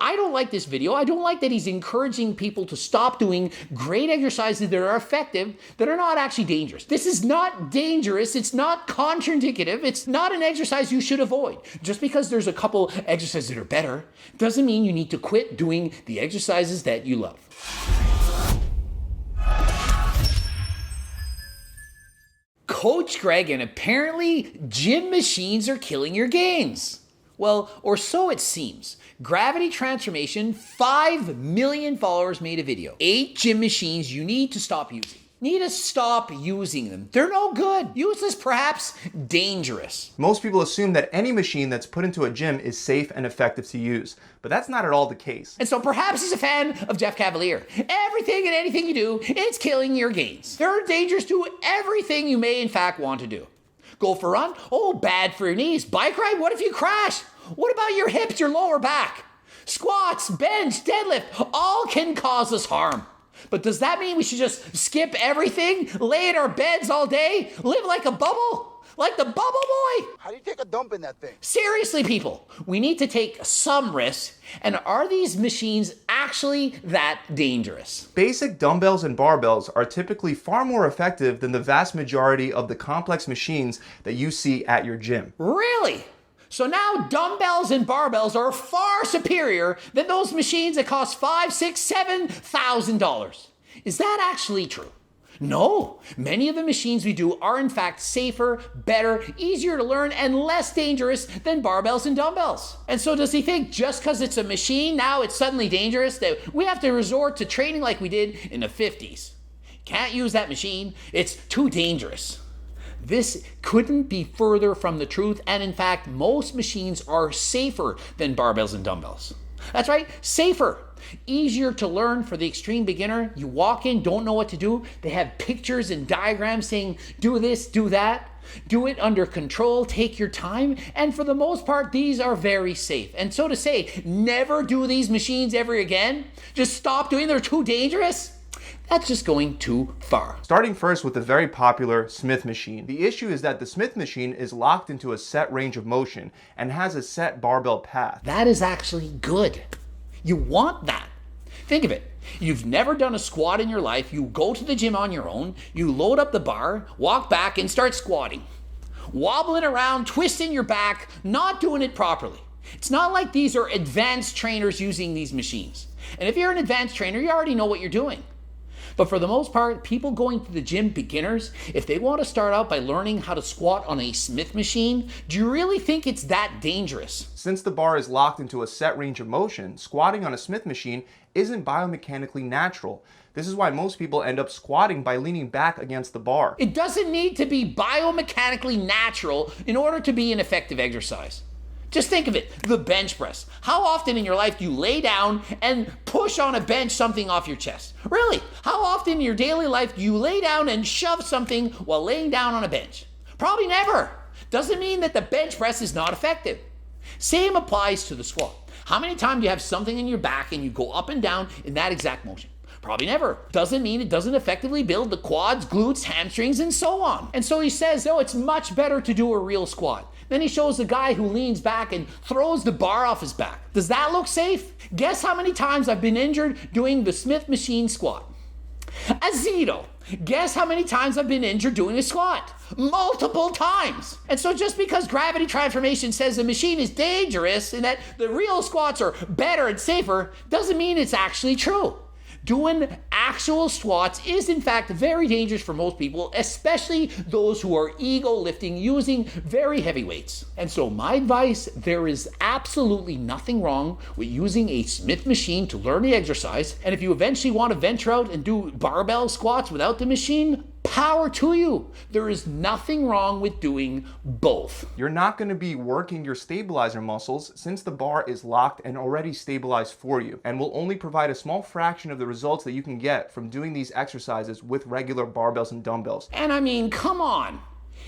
I don't like this video. I don't like that he's encouraging people to stop doing great exercises that are effective, that are not actually dangerous. This is not dangerous. It's not contraindicative. It's not an exercise you should avoid. Just because there's a couple exercises that are better doesn't mean you need to quit doing the exercises that you love. Coach Greg, and apparently gym machines are killing your gains. Well, or so it seems. Gravity Transformation, 5 million followers, made a video. 8 gym machines you need to stop using. Need to stop using them. They're no good. Useless, perhaps dangerous. Most people assume that any machine that's put into a gym is safe and effective to use, but that's not at all the case. And so perhaps he's a fan of Jeff Cavaliere. Everything and anything you do, it's killing your gains. There are dangers to everything you may in fact want to do. Go for a run? Oh, bad for your knees. Bike ride? What if you crash? What about your hips, your lower back? Squats, bench, deadlift, all can cause us harm. But does that mean we should just skip everything, lay in our beds all day, live like a bubble? Like the bubble boy? How do you take a dump in that thing? Seriously, people, we need to take some risks. And are these machines actually that dangerous? Basic dumbbells and barbells are typically far more effective than the vast majority of the complex machines that you see at your gym. Really? So now dumbbells and barbells are far superior than those machines that cost $5,000, $6,000, $7,000. Is that actually true? No. Many of the machines we do are in fact safer, better, easier to learn, and less dangerous than barbells and dumbbells. And so does he think just because it's a machine, now it's suddenly dangerous, that we have to resort to training like we did in the 50s? Can't use that machine. It's too dangerous. This couldn't be further from the truth, and in fact, most machines are safer than barbells and dumbbells. That's right, safer. Easier to learn for the extreme beginner. You walk in, don't know what to do. They have pictures and diagrams saying, do this, do that. Do it under control, take your time, and for the most part, these are very safe. And so to say, never do these machines ever again, just stop doing, they're too dangerous, that's just going too far. Starting first with the very popular Smith machine. The issue is that the Smith machine is locked into a set range of motion and has a set barbell path. That is actually good. You want that. Think of it. You've never done a squat in your life. You go to the gym on your own. You load up the bar, walk back, and start squatting. Wobbling around, twisting your back, not doing it properly. It's not like these are advanced trainers using these machines. And if you're an advanced trainer, you already know what you're doing. But for the most part, people going to the gym, beginners, if they want to start out by learning how to squat on a Smith machine, do you really think it's that dangerous? Since the bar is locked into a set range of motion, squatting on a Smith machine isn't biomechanically natural. This is why most people end up squatting by leaning back against the bar. It doesn't need to be biomechanically natural in order to be an effective exercise. Just think of it, the bench press. How often in your life do you lay down and push on a bench something off your chest? Really? How often in your daily life do you lay down and shove something while laying down on a bench? Probably never. Doesn't mean that the bench press is not effective. Same applies to the squat. How many times do you have something in your back and you go up and down in that exact motion? Probably never. Doesn't mean it doesn't effectively build the quads, glutes, hamstrings, and so on. And so he says, oh, it's much better to do a real squat. Then he shows the guy who leans back and throws the bar off his back. Does that look safe? Guess how many times I've been injured doing the Smith machine squat? A zero. Guess how many times I've been injured doing a squat? Multiple times. And so just because Gravity Transformation says the machine is dangerous and that the real squats are better and safer, doesn't mean it's actually true. Doing actual squats is in fact very dangerous for most people, especially those who are ego lifting using very heavy weights. And so my advice, there is absolutely nothing wrong with using a Smith machine to learn the exercise. And if you eventually want to venture out and do barbell squats without the machine, power to you. There is nothing wrong with doing both. You're not going to be working your stabilizer muscles since the bar is locked and already stabilized for you, and will only provide a small fraction of the results that you can get from doing these exercises with regular barbells and dumbbells. And I mean, come on.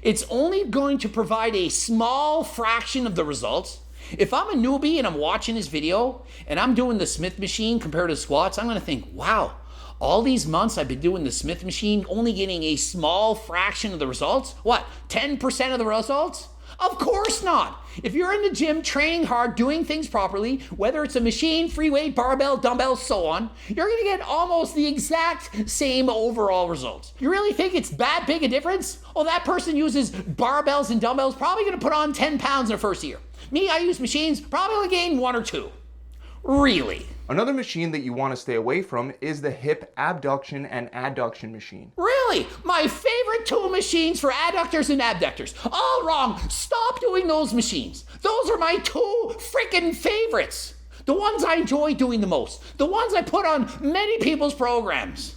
It's only going to provide a small fraction of the results. If I'm a newbie and I'm watching this video and I'm doing the Smith machine compared to squats, I'm going to think, wow, all these months I've been doing the Smith machine, only getting a small fraction of the results? What, 10% of the results? Of course not. If you're in the gym training hard, doing things properly, whether it's a machine, free weight, barbell, dumbbell, so on, you're going to get almost the exact same overall results. You really think it's that big a difference? Oh, that person uses barbells and dumbbells, probably going to put on 10 pounds in their first year. Me, I use machines, probably only gain 1 or 2. Really? Another machine that you want to stay away from is the hip abduction and adduction machine. Really? My favorite 2 machines for adductors and abductors. All wrong. Stop doing those machines. Those are my 2 freaking favorites. The ones I enjoy doing the most. The ones I put on many people's programs.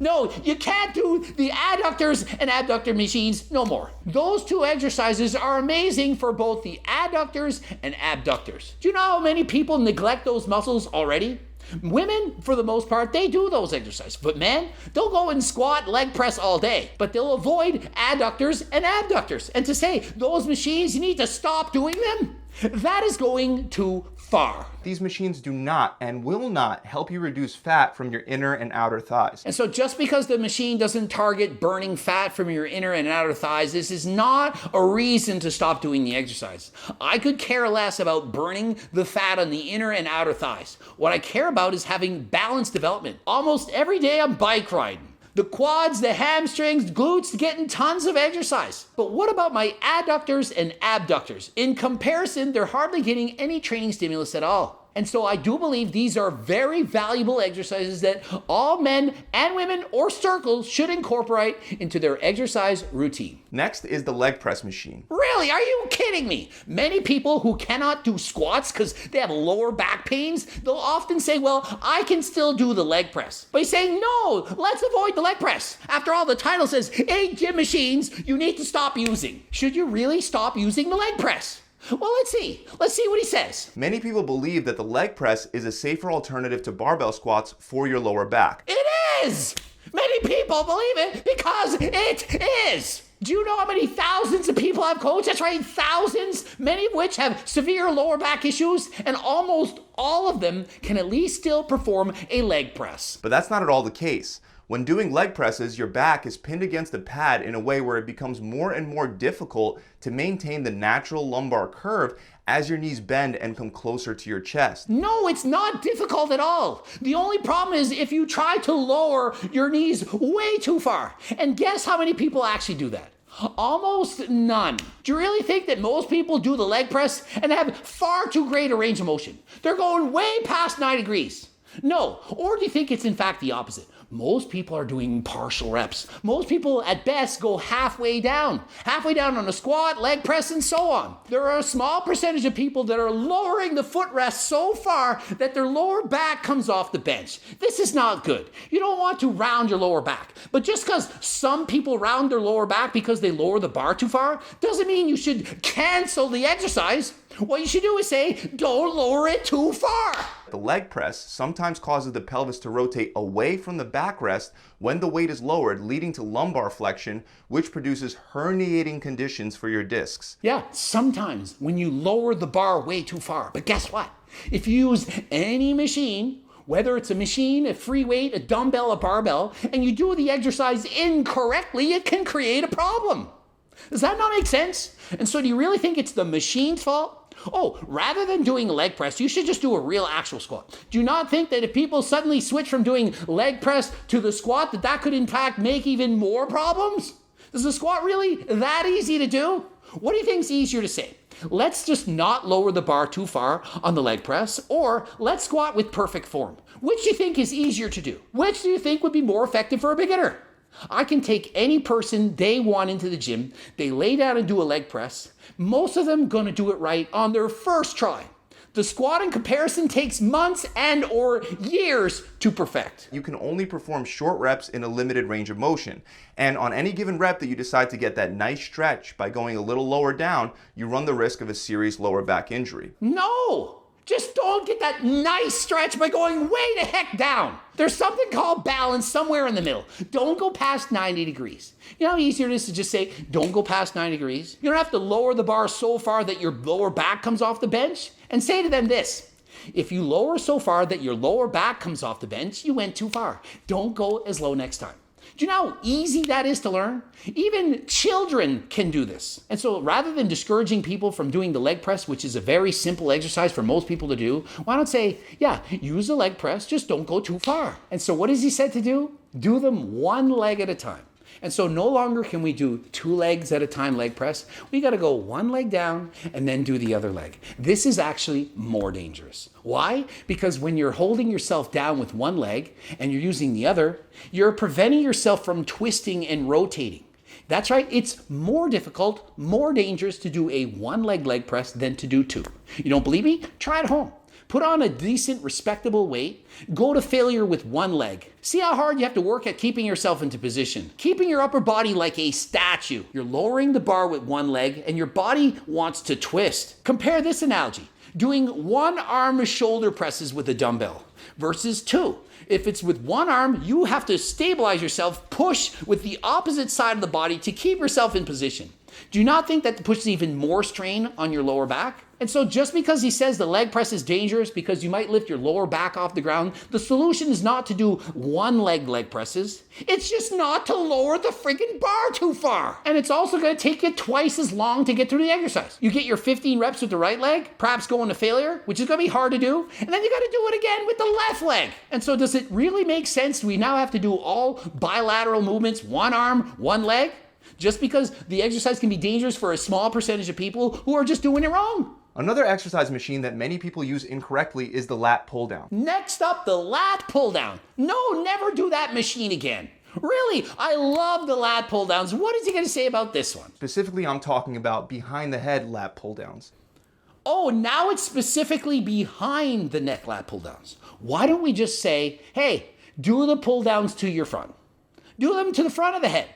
No, you can't do the adductors and abductor machines no more. Those 2 exercises are amazing for both the adductors and abductors. Do you know how many people neglect those muscles already? Women, for the most part, they do those exercises. But men, they'll go and squat, leg press all day. But they'll avoid adductors and abductors. And to say, those machines, you need to stop doing them, that is going too far. These machines do not and will not help you reduce fat from your inner and outer thighs. And so just because the machine doesn't target burning fat from your inner and outer thighs, this is not a reason to stop doing the exercise. I could care less about burning the fat on the inner and outer thighs. What I care about is having balanced development. Almost every day I'm bike riding. The quads, the hamstrings, glutes, getting tons of exercise. But what about my adductors and abductors? In comparison, they're hardly getting any training stimulus at all. And so I do believe these are very valuable exercises that all men and women or circles should incorporate into their exercise routine. Next is the leg press machine. Really? Are you kidding me? Many people who cannot do squats because they have lower back pains, they'll often say, well, I can still do the leg press. But he's saying, no, let's avoid the leg press. After all, the title says 8 gym machines you need to stop using. Should you really stop using the leg press? Well, let's see. Let's see what he says. Many people believe that the leg press is a safer alternative to barbell squats for your lower back. It is! Many people believe it because it is! Do you know how many thousands of people I've coached? That's right, thousands, many of which have severe lower back issues, and almost all of them can at least still perform a leg press. But that's not at all the case. When doing leg presses, your back is pinned against a pad in a way where it becomes more and more difficult to maintain the natural lumbar curve as your knees bend and come closer to your chest. No, it's not difficult at all. The only problem is if you try to lower your knees way too far. And guess how many people actually do that? Almost none. Do you really think that most people do the leg press and have far too great a range of motion? They're going way past 90 degrees. No. Or do you think it's in fact the opposite? Most people are doing partial reps. Most people at best go halfway down on a squat, leg press, and so on. There are a small percentage of people that are lowering the footrest so far that their lower back comes off the bench. This is not good. You don't want to round your lower back. But just because some people round their lower back because they lower the bar too far doesn't mean you should cancel the exercise. What you should do is say, don't lower it too far. The leg press sometimes causes the pelvis to rotate away from the backrest when the weight is lowered, leading to lumbar flexion, which produces herniating conditions for your discs. Yeah, sometimes when you lower the bar way too far. But guess what? If you use any machine, whether it's a machine, a free weight, a dumbbell, a barbell, and you do the exercise incorrectly, it can create a problem. Does that not make sense? And so do you really think it's the machine's fault? Oh, rather than doing a leg press, you should just do a real actual squat. Do you not think that if people suddenly switch from doing leg press to the squat, that could in fact make even more problems? Is the squat really that easy to do? What do you think is easier to say? Let's just not lower the bar too far on the leg press, or let's squat with perfect form. Which do you think is easier to do? Which do you think would be more effective for a beginner? I can take any person day one into the gym, they lay down and do a leg press. Most of them gonna do it right on their first try. The squat in comparison takes months and or years to perfect. You can only perform short reps in a limited range of motion. And on any given rep that you decide to get that nice stretch by going a little lower down, you run the risk of a serious lower back injury. No! Just don't get that nice stretch by going way the heck down. There's something called balance somewhere in the middle. Don't go past 90 degrees. You know how easier it is to just say, don't go past 90 degrees? You don't have to lower the bar so far that your lower back comes off the bench. And say to them this, if you lower so far that your lower back comes off the bench, you went too far. Don't go as low next time. Do you know how easy that is to learn? Even children can do this. And so rather than discouraging people from doing the leg press, which is a very simple exercise for most people to do, why not say, yeah, use the leg press, just don't go too far. And so what is he said to do? Do them one leg at a time. And so no longer can we do 2 legs at a time leg press. We got to go 1 leg down and then do the other leg. This is actually more dangerous. Why? Because when you're holding yourself down with 1 leg and you're using the other, you're preventing yourself from twisting and rotating. That's right, it's more difficult, more dangerous to do a 1 leg press than to do 2. You don't believe me? Try it at home. Put on a decent, respectable weight. Go to failure with 1 leg. See how hard you have to work at keeping yourself into position. Keeping your upper body like a statue. You're lowering the bar with 1 leg and your body wants to twist. Compare this analogy. Doing 1 arm shoulder presses with a dumbbell versus 2. If it's with 1 arm, you have to stabilize yourself, push with the opposite side of the body to keep yourself in position. Do you not think that puts even more strain on your lower back? And so just because he says the leg press is dangerous because you might lift your lower back off the ground, the solution is not to do 1 leg presses. It's just not to lower the freaking bar too far. And it's also going to take you twice as long to get through the exercise. You get your 15 reps with the right leg, perhaps going to failure, which is going to be hard to do, and then you got to do it again with the left leg. And so does it really make sense? Do we now have to do all bilateral movements, 1 arm, 1 leg? Just because the exercise can be dangerous for a small percentage of people who are just doing it wrong. Another exercise machine that many people use incorrectly is the lat pull down. Next up, the lat pull down. No, never do that machine again. Really, I love the lat pull downs. What is he going to say about this one? Specifically, I'm talking about behind the head lat pull downs. Oh, now it's specifically behind the neck lat pull downs. Why don't we just say, hey, do the pull downs to your front. Do them to the front of the head.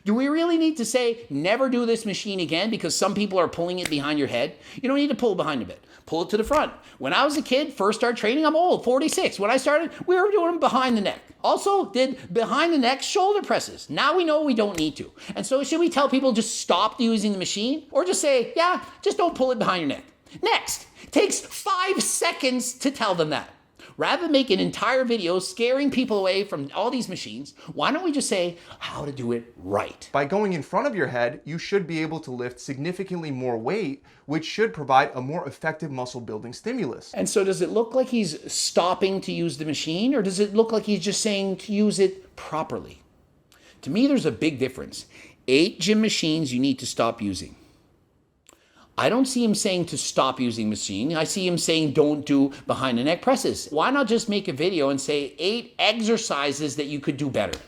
Do we really need to say, never do this machine again because some people are pulling it behind your head? You don't need to pull behind a bit. Pull it to the front. When I was a kid, first started training, I'm old, 46. When I started, we were doing them behind the neck. Also did behind the neck shoulder presses. Now we know we don't need to. And so should we tell people just stop using the machine? Or just say, yeah, just don't pull it behind your neck. Next, it takes 5 seconds to tell them that. Rather than make an entire video scaring people away from all these machines, why don't we just say how to do it right? By going in front of your head, you should be able to lift significantly more weight, which should provide a more effective muscle building stimulus. And so does it look like he's stopping to use the machine, or does it look like he's just saying to use it properly? To me, there's a big difference. 8 gym machines you need to stop using. I don't see him saying to stop using machine. I see him saying don't do behind the neck presses. Why not just make a video and say 8 exercises that you could do better?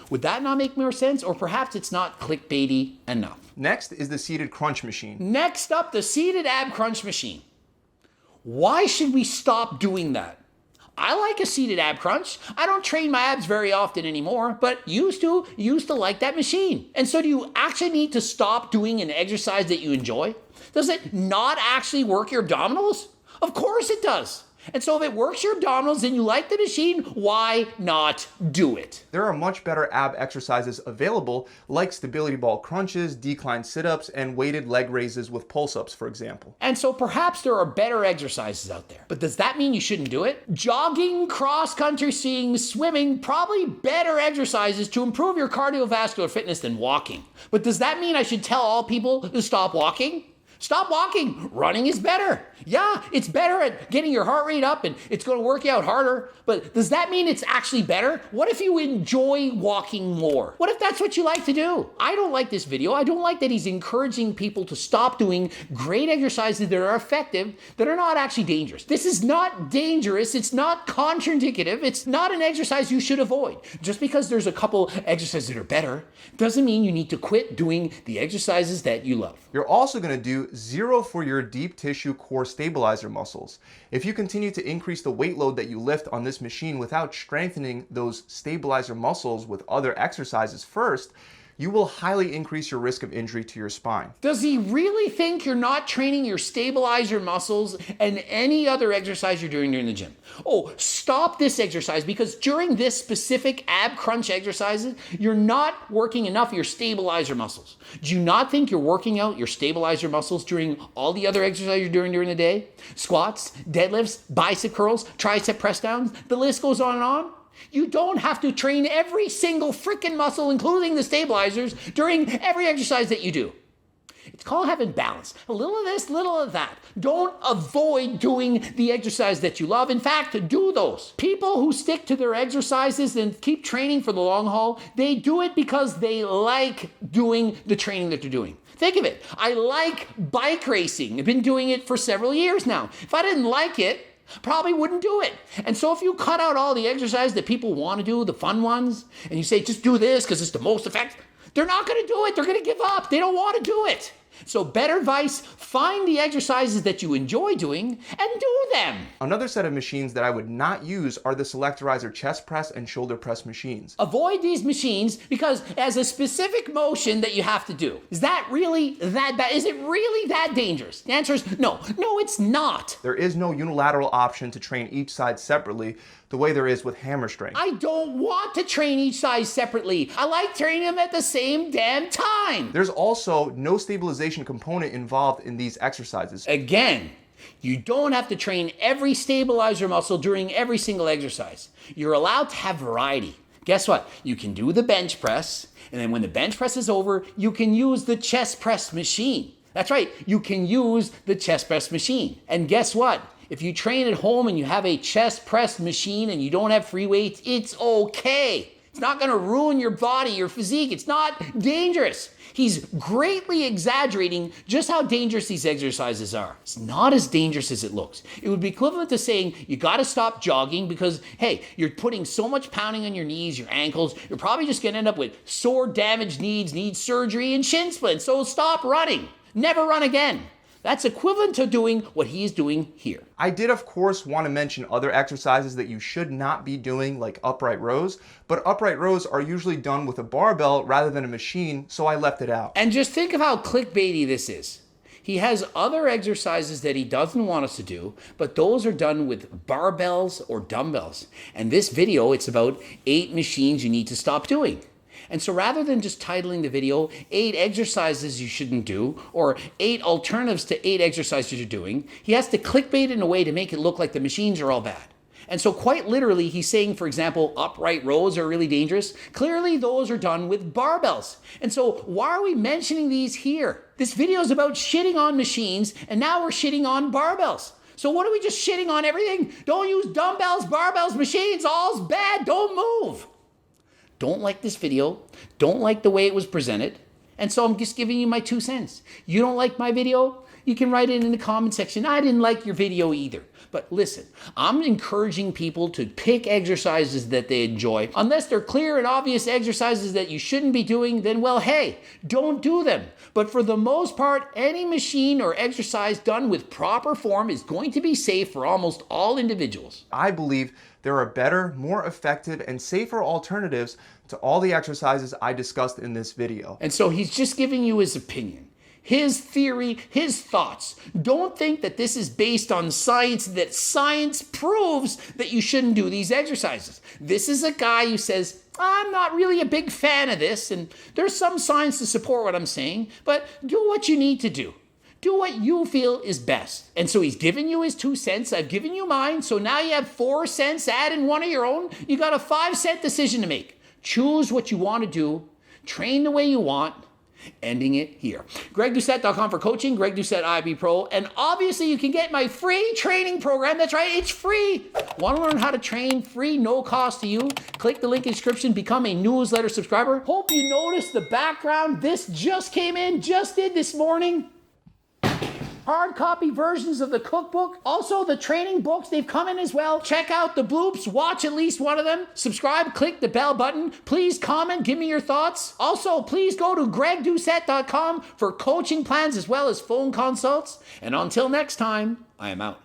Would that not make more sense? Or perhaps it's not clickbaity enough. Next is the seated crunch machine. Next up, the seated ab crunch machine. Why should we stop doing that? I like a seated ab crunch. I don't train my abs very often anymore, but used to like that machine. And so do you actually need to stop doing an exercise that you enjoy? Does it not actually work your abdominals? Of course it does. And so if it works your abdominals and you like the machine, why not do it? There are much better ab exercises available, like stability ball crunches, decline sit-ups, and weighted leg raises with pulse-ups, for example. And so perhaps there are better exercises out there. But does that mean you shouldn't do it? Jogging, cross-country skiing, swimming, probably better exercises to improve your cardiovascular fitness than walking. But does that mean I should tell all people to stop walking? Stop walking. Running is better. Yeah, it's better at getting your heart rate up and it's going to work you out harder. But does that mean it's actually better? What if you enjoy walking more? What if that's what you like to do? I don't like this video. I don't like that he's encouraging people to stop doing great exercises that are effective, that are not actually dangerous. This is not dangerous. It's not contraindicative. It's not an exercise you should avoid. Just because there's a couple exercises that are better doesn't mean you need to quit doing the exercises that you love. You're also going to do 0 for your deep tissue core stabilizer muscles. If you continue to increase the weight load that you lift on this machine without strengthening those stabilizer muscles with other exercises first, you will highly increase your risk of injury to your spine. Does he really think you're not training your stabilizer muscles and any other exercise you're doing during the gym? Oh, stop this exercise because during this specific ab crunch exercises, you're not working enough of your stabilizer muscles. Do you not think you're working out your stabilizer muscles during all the other exercises you're doing during the day? Squats, deadlifts, bicep curls, tricep press downs, the list goes on and on. You don't have to train every single freaking muscle, including the stabilizers, during every exercise that you do. It's called having balance. A little of this, little of that. Don't avoid doing the exercise that you love. In fact, do those. People who stick to their exercises and keep training for the long haul, they do it because they like doing the training that they're doing. Think of it. I like bike racing. I've been doing it for several years now. If I didn't like it, probably wouldn't do it. And so if you cut out all the exercise that people want to do, the fun ones, and you say, just do this because it's the most effective, they're not going to do it. They're going to give up. They don't want to do it. So better advice, find the exercises that you enjoy doing and do them. Another set of machines that I would not use are the Selectorizer chest press and shoulder press machines. Avoid these machines because it has a specific motion that you have to do. Is that really that bad? Is it really that dangerous? The answer is no. No, it's not. There is no unilateral option to train each side separately the way there is with hammer strength. I don't want to train each side separately. I like training them at the same damn time. There's also no stabilization component involved in these exercises. Again, you don't have to train every stabilizer muscle during every single exercise. You're allowed to have variety. Guess what? You can do the bench press, and then when the bench press is over, you can use the chest press machine. That's right, you can use the chest press machine. And guess what? If you train at home and you have a chest press machine and you don't have free weights, it's okay. It's not gonna ruin your body, your physique. It's not dangerous. He's greatly exaggerating just how dangerous these exercises are. It's not as dangerous as it looks. It would be equivalent to saying you gotta stop jogging because, hey, you're putting so much pounding on your knees, your ankles, you're probably just gonna end up with sore damaged knees, need surgery, and shin splints. So stop running. Never run again. That's equivalent to doing what he's doing here. I did, of course, want to mention other exercises that you should not be doing, like upright rows, but upright rows are usually done with a barbell rather than a machine, so I left it out. And just think of how clickbaity this is. He has other exercises that he doesn't want us to do, but those are done with barbells or dumbbells. And this video, it's about 8 machines you need to stop doing. And so rather than just titling the video, 8 exercises you shouldn't do, or 8 alternatives to 8 exercises you're doing, he has to clickbait it in a way to make it look like the machines are all bad. And so quite literally, he's saying, for example, upright rows are really dangerous. Clearly, those are done with barbells. And so why are we mentioning these here? This video is about shitting on machines, and now we're shitting on barbells. So what are we just shitting on everything? Don't use dumbbells, barbells, machines, all's bad, don't move. Don't like this video, don't like the way it was presented, and so I'm just giving you my 2 cents. You don't like my video? You can write it in the comment section. I didn't like your video either. But listen, I'm encouraging people to pick exercises that they enjoy. Unless they're clear and obvious exercises that you shouldn't be doing, then well, hey, don't do them. But for the most part, any machine or exercise done with proper form is going to be safe for almost all individuals. I believe there are better, more effective, and safer alternatives to all the exercises I discussed in this video. And so he's just giving you his opinion, his theory, his thoughts. Don't think that this is based on science, that science proves that you shouldn't do these exercises. This is a guy who says, I'm not really a big fan of this, and there's some science to support what I'm saying, but do what you need to do. Do what you feel is best. And so he's given you his 2 cents. I've given you mine. So now you have 4 cents. Add in one of your own. You got a 5-cent decision to make. Choose what you want to do. Train the way you want. Ending it here. GregDoucette.com for coaching. Greg Doucette IB Pro. And obviously you can get my free training program. That's right. It's free. Want to learn how to train free, no cost to you? Click the link in the description. Become a newsletter subscriber. Hope you noticed the background. This just came in. Just did this morning. Hard copy versions of the cookbook. Also, the training books, they've come in as well. Check out the bloops. Watch at least one of them. Subscribe, click the bell button. Please comment, give me your thoughts. Also, please go to GregDoucette.com for coaching plans as well as phone consults. And until next time, I am out.